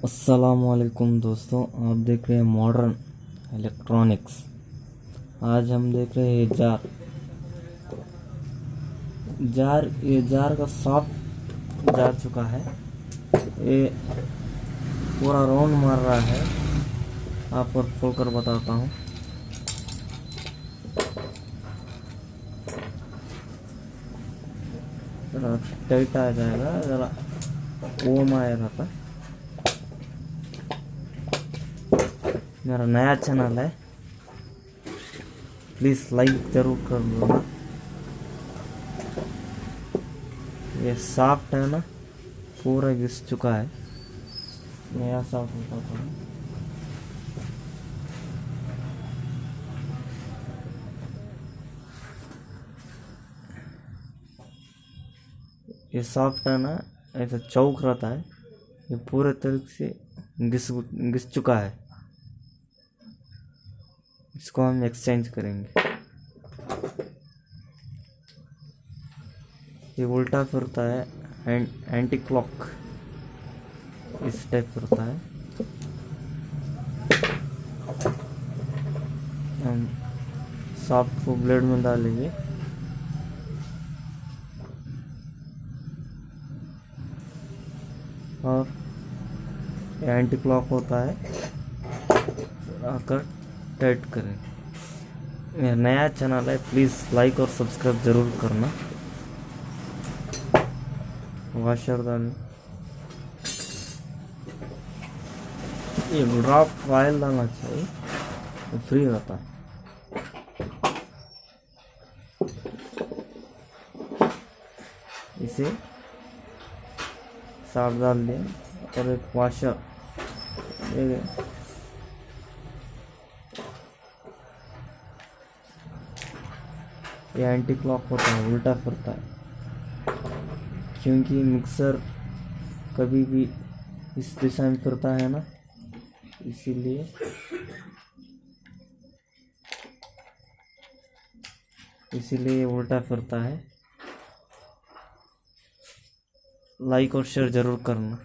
अस्सलामुअलैकुम दोस्तों, आप देख रहे हैं मॉडर्न इलेक्ट्रॉनिक्स। आज हम देख रहे हैं ये जार का सॉफ्ट जा चुका है। ये पूरा राउंड मार रहा है। आपको खोल कर बताता हूँ। जरा टाइट आ जाएगा, जरा ओम आएगा था। मेरा नया चैनल है, प्लीज़ लाइक ज़रूर कर दो। ये सॉफ्ट है ना, पूरा घिस चुका है। नया सॉफ्ट होता था। ये सॉफ्ट है ना, ऐसा चौक रहता है। ये पूरे तरीके से घिस चुका है। इसको हम एक्सचेंज करेंगे। ये उल्टा फिरता है, एंटी क्लॉक इस टाइप फिरता है। हम सॉफ्ट को ब्लेड में डालेंगे। और एंटी क्लॉक होता है, आकर टाइट करें। मेरा नया चैनल है, प्लीज़ लाइक और सब्सक्राइब ज़रूर करना। वाशर डालें। ये ड्रॉप ऑयल डालना चाहिए, तो फ्री रहता है। इसे साफ डाल दें और एक वाशर। ये एंटी क्लॉक होता है, उल्टा फिरता है। क्योंकि मिक्सर कभी भी इस दिशा में फिरता है ना, इसीलिए उल्टा फिरता है। लाइक और शेयर ज़रूर करना।